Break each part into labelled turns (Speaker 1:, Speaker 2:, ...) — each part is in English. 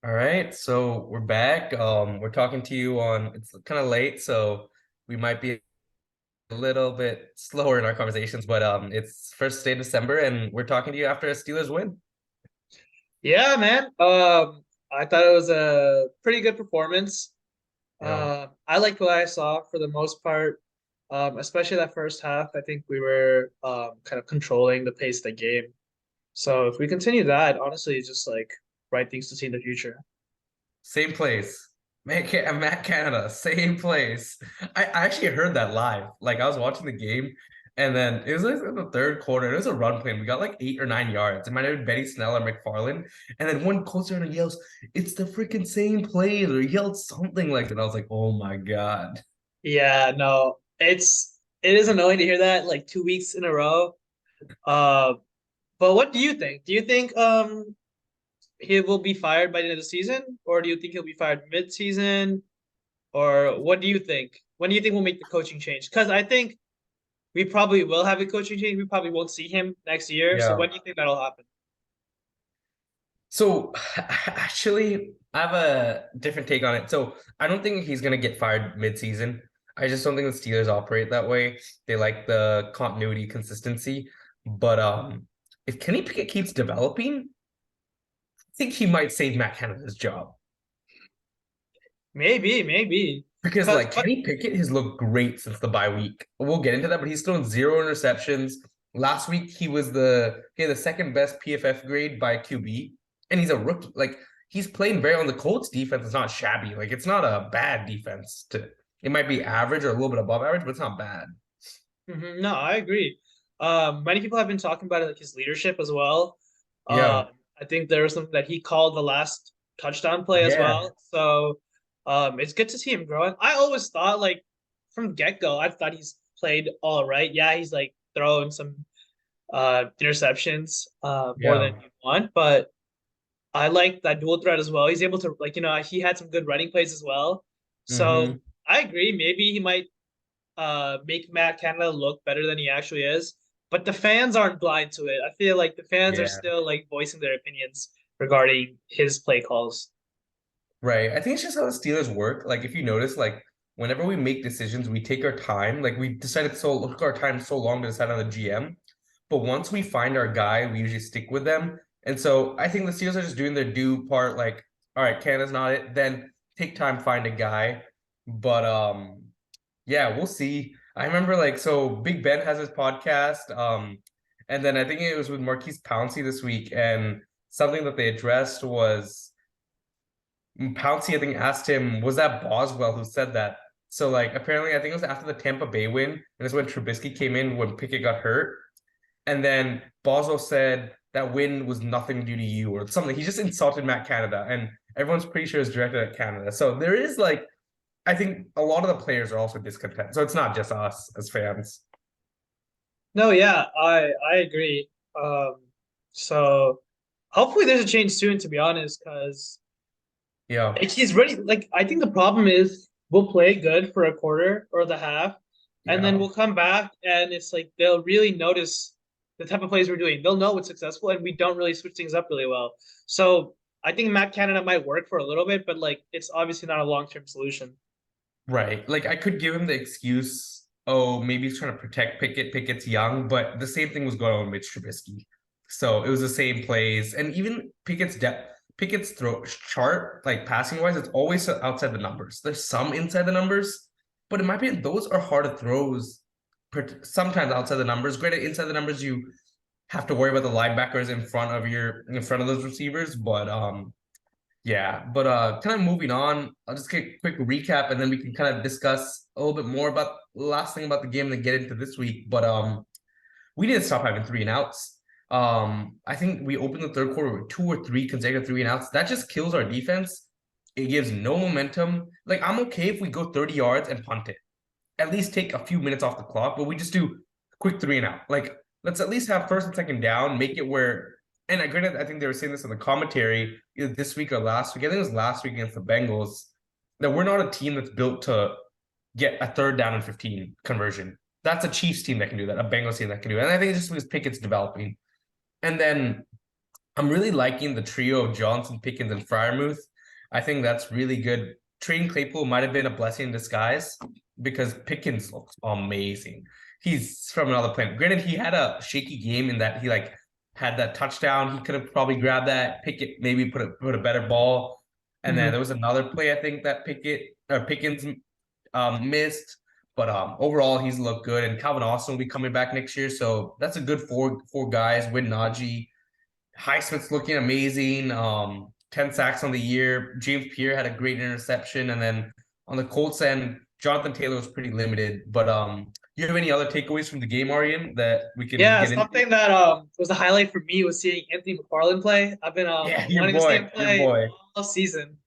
Speaker 1: All right, so we're back. We're talking to you on it's kind of late, so we might be a little bit slower in our conversations, but it's first day of December and we're talking to you after a Steelers win.
Speaker 2: Yeah, man. I thought it was a pretty good performance.
Speaker 1: Yeah.
Speaker 2: I liked what I saw for the most part, especially that first half. I think we were kind of controlling the pace of the game. So if we continue that, honestly, it's just like right things to see in the future.
Speaker 1: Same place. Matt Canada, same place. I actually heard that live. Like I was watching the game and then it was like in the third quarter. It was a run play and we got like 8 or 9 yards. It might have been Benny Snell or McFarland. And then one closer and yells, "It's the freaking same plays," or he yelled something like that. I was like, oh my God.
Speaker 2: Yeah, no, it is annoying to hear that like 2 weeks in a row. Uh, but what do you think? Do you think he will be fired by the end of the season, or do you think he'll be fired mid-season? Or what do you think? When do you think we'll make the coaching change? Because I think we probably will have a coaching change. We probably won't see him next year. So
Speaker 1: Yeah.
Speaker 2: when do you think that'll happen?
Speaker 1: So actually, I have a different take on it. So I don't think he's gonna get fired mid-season. I just don't think the Steelers operate that way. They like the continuity, consistency. But if Kenny Pickett keeps developing, I think he might save Matt Canada's job.
Speaker 2: Maybe.
Speaker 1: Because
Speaker 2: Because
Speaker 1: like
Speaker 2: but
Speaker 1: Kenny Pickett has looked great since the bye week. We'll get into that, but he's thrown zero interceptions. Last week he had the second best PFF grade by QB, and he's a rookie. Like he's playing very on the Colts defense. It's not shabby. Like it's not a bad defense. It might be average or a little bit above average, but it's not bad.
Speaker 2: no, I agree. Many people have been talking about it, like his leadership as well.
Speaker 1: Yeah,
Speaker 2: I think there was something that he called the last touchdown play as
Speaker 1: yeah,
Speaker 2: well. So it's good to see him growing. I always thought like from get-go, I thought he's played all right. Yeah, he's like throwing some interceptions more than
Speaker 1: yeah.
Speaker 2: you want, but I like that dual threat as well. He's able to like he had some good running plays as well. So
Speaker 1: Hmm.
Speaker 2: I agree. Maybe he might make Matt Canada look better than he actually is. But the fans aren't blind to it. I feel like the fans are
Speaker 1: Yeah.
Speaker 2: still like voicing their opinions regarding his play calls.
Speaker 1: Right. I think it's just how the Steelers work. Like if you notice, like whenever we make decisions, we take our time. Like we decided so took our time so long to decide on the GM. But once we find our guy, we usually stick with them. And so I think the Steelers are just doing their due part, like, all right, Canada's not it, then take time, find a guy. But yeah, we'll see. I remember like so Big Ben has his podcast. And then I think it was with Marquise Pouncey this week, and something that they addressed was Pouncey, I think, asked him, was that Boswell who said that? So, like, apparently, I think it was after the Tampa Bay win, and it's when Trubisky came in when Pickett got hurt. And then Boswell said that win was nothing due to you or something. He just insulted Matt Canada, and everyone's pretty sure it's directed at Canada. So, there is like, I think a lot of the players are also discontent. So, it's not just us as fans.
Speaker 2: No, yeah, I agree. So hopefully there's a change soon, to be honest, because
Speaker 1: Yeah.
Speaker 2: he's ready. Like I think the problem is we'll play good for a quarter or the half, and then
Speaker 1: Yeah.
Speaker 2: we'll come back and it's like they'll really notice the type of plays we're doing. They'll know it's successful, and we don't really switch things up really well. So I think Matt Canada might work for a little bit, but like it's obviously not a long-term solution.
Speaker 1: Right. Like I could give him the excuse, oh, maybe he's trying to protect Pickett. Pickett's young, but the same thing was going on with Mitch Trubisky. So it was the same plays. And even Pickett's throw chart, like passing wise, it's always outside the numbers. There's some inside the numbers, but in my opinion, those are harder throws sometimes outside the numbers. Granted, inside the numbers, you have to worry about the linebackers in front of those receivers. But yeah, but kind of moving on, I'll just get a quick recap and then we can kind of discuss a little bit more about the last thing about the game and then get into this week. But we didn't stop having three and outs. I think we opened the third quarter with two or three consecutive three and outs. That just kills our defense. It gives no momentum. Like I'm okay if we go 30 yards and punt it. At least take a few minutes off the clock, but we just do quick three and out. Like let's at least have first and second down, make it where and I granted I think they were saying this in the commentary either this week or last week. I think it was last week against the Bengals, that we're not a team that's built to get a third down and 15 conversion. That's a Chiefs team that can do that, a Bengals team that can do it. And I think it's just because Pickett's developing. And then I'm really liking the trio of Johnson, Pickens, and Fryermuth. I think that's really good. Trading Claypool might have been a blessing in disguise because Pickens looks amazing. He's from another planet. Granted, he had a shaky game in that he like had that touchdown. He could have probably grabbed that. Pickett maybe put a better ball. And then
Speaker 2: Mhm.
Speaker 1: there was another play I think that Pickens missed. But overall he's looked good. And Calvin Austin will be coming back next year. So that's a good four guys with Najee. Highsmith's looking amazing. 10 sacks on the year. James Pierre had a great interception. And then on the Colts end, Jonathan Taylor was pretty limited. But you have any other takeaways from the game, Arian, that we can
Speaker 2: Yeah,
Speaker 1: get into?
Speaker 2: something that was a highlight for me was seeing Anthony McFarland play. I've been
Speaker 1: Yeah,
Speaker 2: wanting to see him
Speaker 1: your
Speaker 2: play
Speaker 1: boy.
Speaker 2: all season.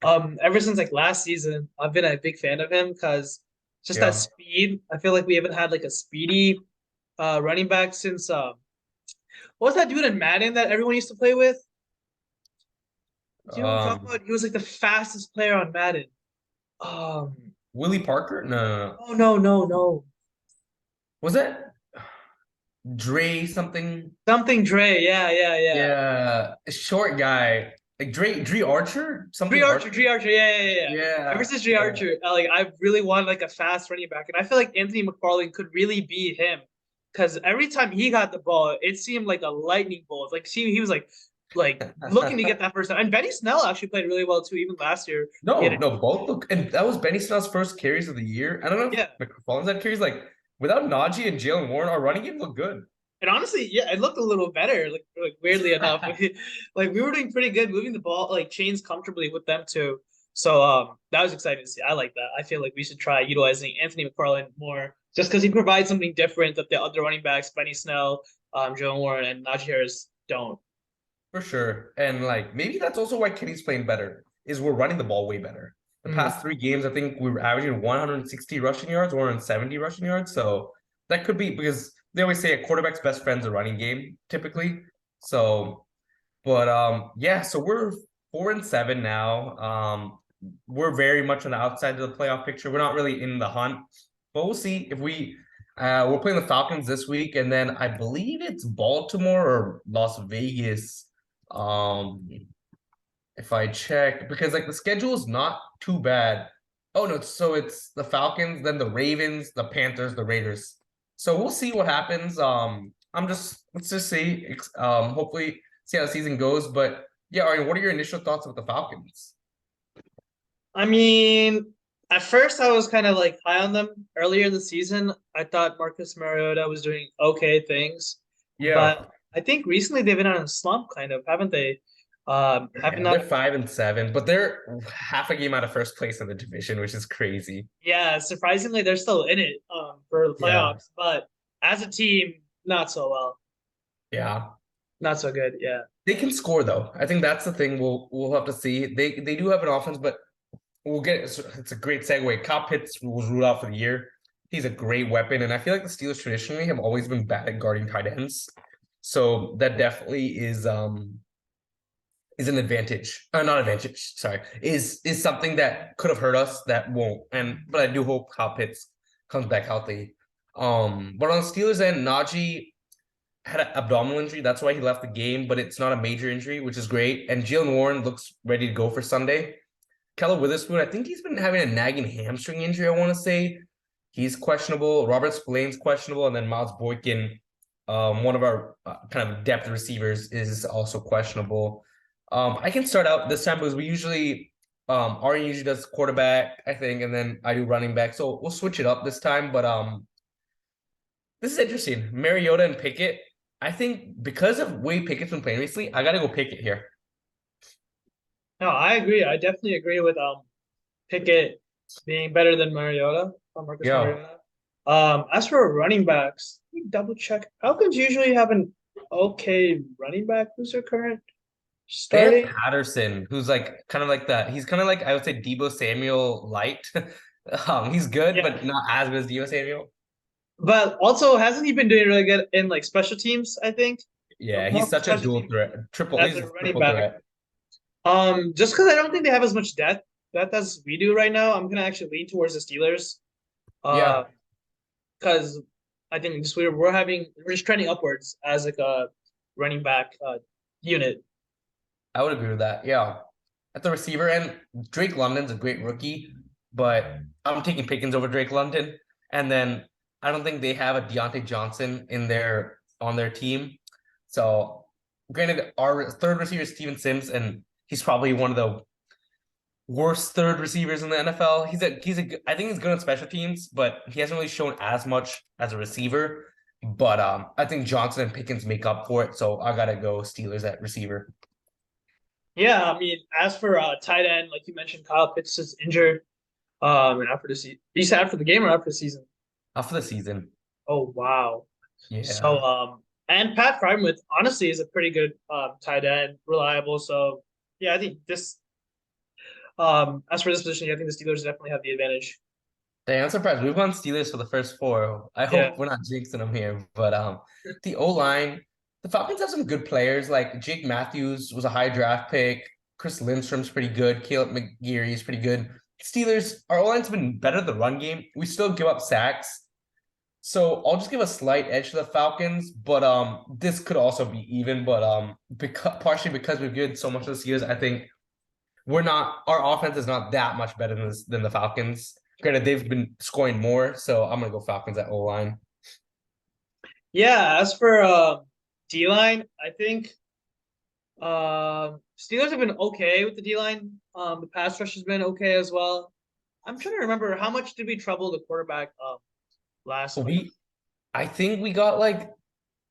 Speaker 2: Ever since like last season, I've been a big fan of him because just that
Speaker 1: Yeah.
Speaker 2: speed. I feel like we haven't had like a speedy running back since what was that dude in Madden that everyone used to play with? Do you know what I'm talking
Speaker 1: Um,
Speaker 2: about? He was like the fastest player on Madden. Um,
Speaker 1: Willie Parker? No, no, no.
Speaker 2: oh no, no, no.
Speaker 1: Was that Dre something?
Speaker 2: Something Dre. Yeah, yeah, yeah.
Speaker 1: Yeah, a short guy. Like Dre Archer?
Speaker 2: Dre
Speaker 1: Something
Speaker 2: Archer,
Speaker 1: Archer?
Speaker 2: Dre Archer, yeah, yeah, yeah. Ever
Speaker 1: Yeah.
Speaker 2: since Dre
Speaker 1: Yeah.
Speaker 2: Archer, like I really wanted like a fast running back, and I feel like Anthony McFarlane could really be him, because every time he got the ball, it seemed like a lightning bolt. Like, see, he was like looking to get that first time. And Benny Snell actually played really well too, even last year. He had
Speaker 1: No,
Speaker 2: a
Speaker 1: no, both look, and that was Benny Snell's first carries of the year. I don't know if
Speaker 2: yeah,
Speaker 1: McFarland's had carries. Like without Najee and Jalen Warren, our running game looked good.
Speaker 2: and honestly, yeah, it looked a little better. Like weirdly enough, like we were doing pretty good, moving the ball like chains comfortably with them too. So that was exciting to see. I like that. I feel like we should try utilizing Anthony McFarland more, just because he provides something different that the other running backs, Benny Snell, Joe Warren, and Najee Harris don't.
Speaker 1: For sure. And like maybe that's also why Kenny's playing better, is we're running the ball way better. The
Speaker 2: Mm.
Speaker 1: past 3 games, I think we were averaging 160 rushing yards, 170 rushing yards. So that could be because they always say a quarterback's best friend's a running game, typically. So, but yeah, so we're 4-7 now. We're very much on the outside of the playoff picture. We're not really in the hunt, but we'll see if we're playing the Falcons this week, and then I believe it's Baltimore or Las Vegas. Um, if I check, because like the schedule is not too bad. Oh no, so it's the Falcons, then the Ravens, the Panthers, the Raiders. So we'll see what happens. Let's just see. Hopefully see how the season goes. But yeah, Arjen, what are your initial thoughts with the Falcons?
Speaker 2: I mean, at first I was kind of like high on them earlier in the season. I thought Marcus Mariota was doing okay things,
Speaker 1: Yeah,
Speaker 2: but I think recently they've been on a slump, kind of, haven't they? Having
Speaker 1: yeah, they're
Speaker 2: not,
Speaker 1: 5-7, but they're half a game out of first place in the division, which is crazy.
Speaker 2: yeah, surprisingly they're still in it for the
Speaker 1: Yeah,
Speaker 2: playoffs, but as a team, not so well,
Speaker 1: yeah.
Speaker 2: not so good. Yeah.
Speaker 1: They can score though. I think that's the thing. We'll have to see. They do have an offense, but we'll get. It's a great segue. Kyle Pitts was ruled out for the year. He's a great weapon, and I feel like the Steelers traditionally have always been bad at guarding tight ends. So that definitely is an advantage. Not advantage. Sorry, is something that could have hurt us. That won't. But I do hope Kyle Pitts comes back healthy. But on the Steelers end, Najee had an abdominal injury. That's why he left the game, but it's not a major injury, which is great. And Jalen Warren looks ready to go for Sunday. Keller Witherspoon, I think he's been having a nagging hamstring injury, I want to say. He's questionable. Robert Spillane's questionable. And then Miles Boykin, one of our kind of depth receivers, is also questionable. I can start out this time because we usually, Aryan usually does quarterback, I think, and then I do running back. So we'll switch it up this time. But this is interesting. Mariota and Pickett. I think because of way Pickett's been playing recently, I gotta go Pickett here.
Speaker 2: No, I agree. I definitely agree with Pickett being better than Mariota, Marcus
Speaker 1: Yeah.
Speaker 2: Mariota. As for running backs, let me double check. Falcons usually have an okay running back. Who's their current
Speaker 1: They have
Speaker 2: starting?
Speaker 1: Patterson, who's like kind of like that. He's kind of like I would say Debo Samuel light. He's good,
Speaker 2: Yeah,
Speaker 1: but not as good as Debo Samuel.
Speaker 2: but also hasn't he been doing really good in like special teams? I think
Speaker 1: Yeah,
Speaker 2: more
Speaker 1: he's
Speaker 2: for
Speaker 1: such a
Speaker 2: special
Speaker 1: dual
Speaker 2: teams
Speaker 1: threat. Triple,
Speaker 2: as
Speaker 1: he's
Speaker 2: a
Speaker 1: a
Speaker 2: running
Speaker 1: triple
Speaker 2: back.
Speaker 1: threat.
Speaker 2: Just because I don't think they have as much depth as we do right now, I'm gonna actually lean towards the Steelers.
Speaker 1: Yeah,
Speaker 2: Because I think just we're just trending upwards as like a running back unit.
Speaker 1: I would agree with that. Yeah, at the receiver end, Drake London's a great rookie, but I'm taking Pickens over Drake London. And then I don't think they have a Deontay Johnson on their team. So granted, our third receiver is Steven Sims, and he's probably one of the worst third receivers in the NFL. I think he's good on special teams, but he hasn't really shown as much as a receiver. But I think Johnson and Pickens make up for it. So I gotta go Steelers at receiver.
Speaker 2: Yeah, I mean, as for tight end, like you mentioned, Kyle Pitts is injured. And after the season, you said after the game or after the season?
Speaker 1: After the season.
Speaker 2: Oh wow. So
Speaker 1: Yeah.
Speaker 2: and Pat Frymouth honestly is a pretty good tight end, reliable. So yeah, I think this as for this position, I think the Steelers definitely have the advantage.
Speaker 1: Dang, I'm surprised. We've won Steelers for the first four. I
Speaker 2: Yeah.
Speaker 1: hope we're not jinxing them here. But the O line, the Falcons have some good players. Like Jake Matthews was a high draft pick. Chris Lindstrom's pretty good. Caleb McGeary is pretty good. Steelers, our O line's been better the run game. We still give up sacks. So I'll just give a slight edge to the Falcons, but this could also be even. But partially because we've given so much this year, I think we're not our offense is not that much better than the Falcons. Granted, they've been scoring more, so I'm gonna go Falcons at O line.
Speaker 2: Yeah, as for D line, I think Steelers have been okay with the D line. The pass rush has been okay as well. I'm trying to remember how much did we trouble the quarterback last week?
Speaker 1: I think we got like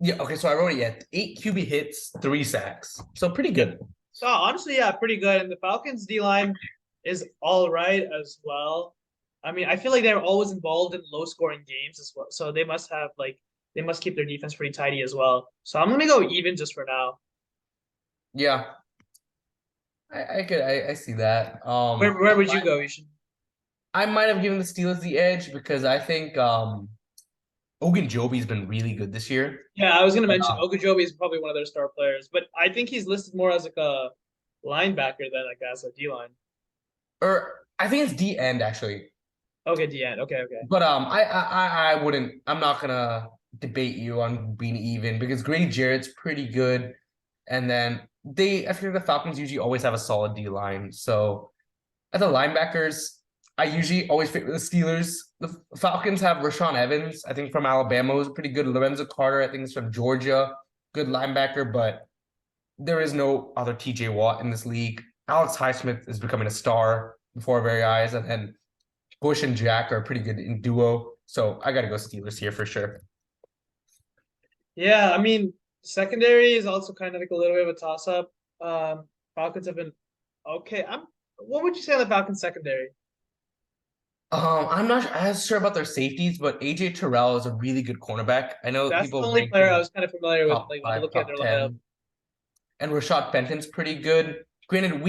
Speaker 1: yeah, okay, so I wrote it yet. 8 QB hits, 3 sacks. So pretty good.
Speaker 2: So honestly, yeah, pretty good. And the Falcons D line is all right as well. I mean, I feel like they're always involved in low scoring games as well. So they must keep their defense pretty tidy as well. So I'm gonna go even just for now.
Speaker 1: Yeah. I see that.
Speaker 2: Where would you go, Ishan?
Speaker 1: I might have given the Steelers the edge because I think Ogunjobi's been really good this year.
Speaker 2: Yeah, I was gonna
Speaker 1: But,
Speaker 2: mention Ogunjobi is probably one of their star players, but I think he's listed more as like a linebacker than like as a D line.
Speaker 1: or I think it's D end actually.
Speaker 2: Okay, D end. Okay, okay.
Speaker 1: But I wouldn't. I'm not gonna debate you on being even because Grady Jarrett's pretty good, and then I feel like the Falcons usually always have a solid D line. So at the linebackers, I usually always fit with the Steelers. The Falcons have Rashawn Evans, I think from Alabama, who's pretty good. Lorenzo Carter, I think is from Georgia, good linebacker, but there is no other TJ Watt in this league. Alex Highsmith is becoming a star before our very eyes, and then Bush and Jack are pretty good in duo. So I got to go Steelers here for sure.
Speaker 2: Yeah, I mean, secondary is also kind of like a little bit of a toss up. Falcons have been okay. What would you say on the Falcons secondary?
Speaker 1: I'm not as sure about their safeties, but AJ Terrell is a really good cornerback. I know
Speaker 2: That's the
Speaker 1: people
Speaker 2: only
Speaker 1: rank
Speaker 2: player I
Speaker 1: him
Speaker 2: was kind of familiar with,
Speaker 1: top
Speaker 2: like when you
Speaker 1: five,
Speaker 2: look at
Speaker 1: top
Speaker 2: their lineup.
Speaker 1: 10. And Rashad Fenton's pretty good. Granted,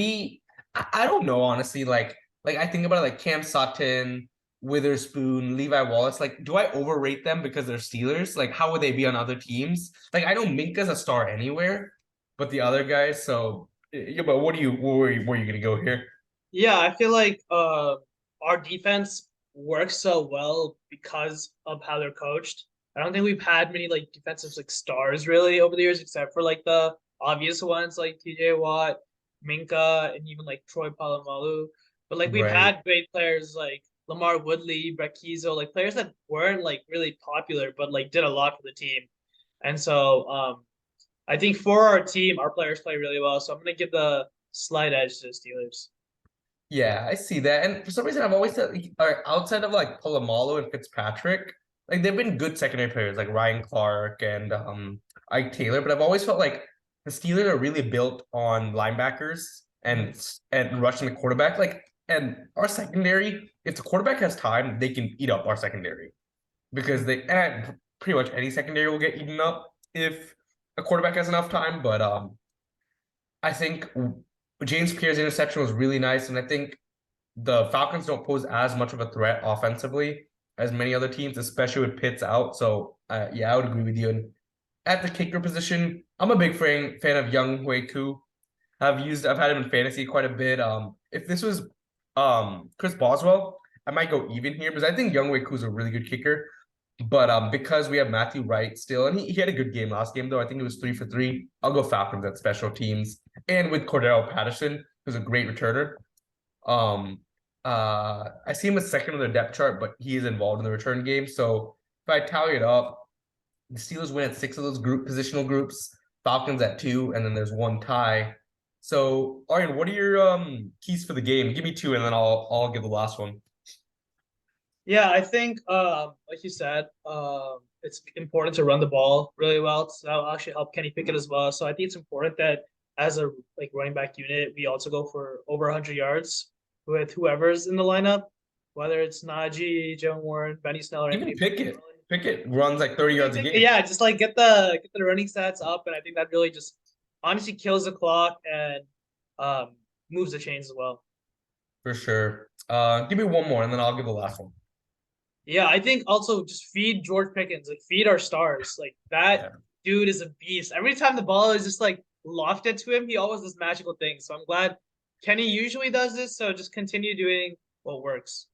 Speaker 1: I don't know honestly. Like I think about it, like Cam Sutton, Witherspoon, Levi Wallace. Like, do I overrate them because they're Steelers? Like, how would they be on other teams? Like, I know Minka's a star anywhere, but the other guys. So, yeah. But where are you gonna go here?
Speaker 2: Yeah, I feel like our defense works so well because of how they're coached. I don't think we've had many like defensive like stars really over the years, except for like the obvious ones like TJ Watt, Minka, and even like Troy Polamalu. But like we've
Speaker 1: Right.
Speaker 2: had great players like Lamar Woodley, Brett Keezo, like players that weren't like really popular, but like did a lot for the team. And so I think for our team, our players play really well. So I'm gonna give the slight edge to the Steelers.
Speaker 1: Yeah, I see that. And for some reason, I've always said, like, outside of like Polamalu and Fitzpatrick, like they've been good secondary players, like Ryan Clark and Ike Taylor. But I've always felt like the Steelers are really built on linebackers
Speaker 2: Mhm.
Speaker 1: and rushing the quarterback. Like, and our secondary, if the quarterback has time, they can eat up our secondary because pretty much any secondary will get eaten up if a quarterback has enough time. But I think James Pierre's interception was really nice, and I think the Falcons don't pose as much of a threat offensively as many other teams, especially with Pitts out. So yeah, I would agree with you. And at the kicker position, I'm a big fan of Young Hui Koo. I've had him in fantasy quite a bit. If this was Chris Boswell, I might go even here because I think Young Hui Koo's a really good kicker. But because we have Matthew Wright still, and he had a good game last game though. I think it was 3 for 3. I'll go Falcons at special teams. And with Cordell Patterson, who's a great returner. Um, I see him as second on the depth chart, but he is involved in the return game. So if I tally it up, the Steelers win at 6 of those positional groups, Falcons at 2, and then there's one tie. So Aryan, what are your keys for the game? Give me 2, and then I'll give the last one.
Speaker 2: Yeah, I think like you said, it's important to run the ball really well. So that'll actually help Kenny Pickett as well. So I think it's important that as a like running back unit, we also go for over 100 yards with whoever's in the lineup, whether it's Najee, Joe Warren, Benny Snell, or
Speaker 1: Even
Speaker 2: Anthony
Speaker 1: Pickett.
Speaker 2: McFarland.
Speaker 1: Pickett runs like 30 yards a game.
Speaker 2: Yeah, just like get the running stats up, and I think that really just honestly kills the clock and moves the chains as well.
Speaker 1: For sure. Give me one more, and then I'll give the last one.
Speaker 2: Yeah, I think also just feed George Pickens, like feed our stars. Like that
Speaker 1: Yeah.
Speaker 2: dude is a beast. Every time the ball is just like lofted to him, he always does magical things. So I'm glad Kenny usually does this. So just continue doing what works.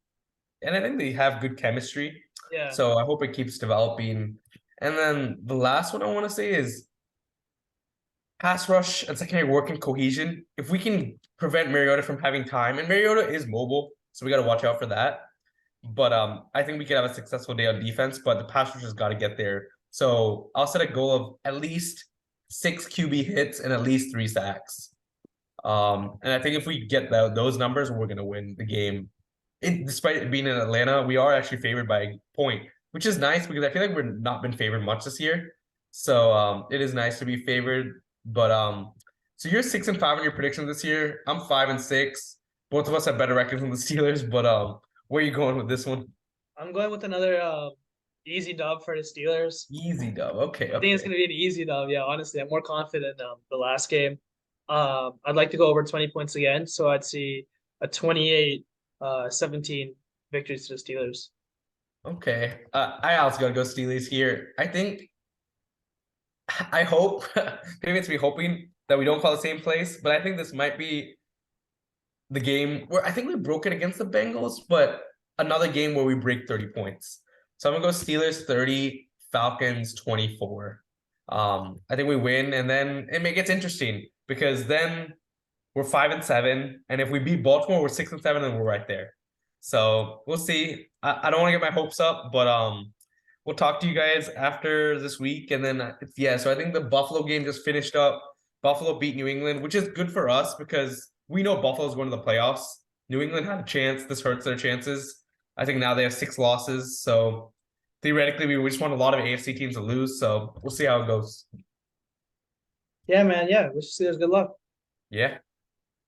Speaker 1: And I think they have good chemistry.
Speaker 2: Yeah.
Speaker 1: So I hope it keeps developing. And then the last one I want to say is pass rush and secondary work and cohesion. If we can prevent Mariota from having time, and Mariota is mobile, so we got to watch out for that. But I think we could have a successful day on defense, but the pass rush has got to get there. So I'll set a goal of at least 6 QB hits and at least 3 sacks. And I think if we get those numbers, we're gonna win the game. Despite it being in Atlanta, we are actually favored by a point, which is nice because I feel like we're not been favored much this year. So it is nice to be favored. But so you're 6-5 in your predictions this year. I'm 5-6. Both of us have better records than the Steelers, but where are you going with this one?
Speaker 2: I'm going with another easy dub for the Steelers.
Speaker 1: Easy dub. Okay,
Speaker 2: I think it's
Speaker 1: okay.
Speaker 2: gonna be an easy dub. Yeah, honestly, I'm more confident the last game. I'd like to go over 20 points again, so I'd see a 28-17 victory to the Steelers.
Speaker 1: Okay. I also gotta go Steelers here. I hope maybe it's me hoping that we don't call the same place, but I think this might be the game where I think we broke it against the Bengals, but another game where we break 30 points. So I'm gonna go Steelers 30, Falcons 24. I think we win, and then it gets interesting because then we're 5-7, and if we beat Baltimore, we're 6-7, and we're right there. So we'll see. I don't want to get my hopes up, but we'll talk to you guys after this week, and then yeah. So I think the Buffalo game just finished up. Buffalo beat New England, which is good for us because we know Buffalo's going to the playoffs. New England had a chance. This hurts their chances. I think now they have 6 losses, so theoretically we just want a lot of AFC teams to lose. So we'll see how it goes.
Speaker 2: Yeah, man. Yeah, wish the Steelers good luck.
Speaker 1: Yeah.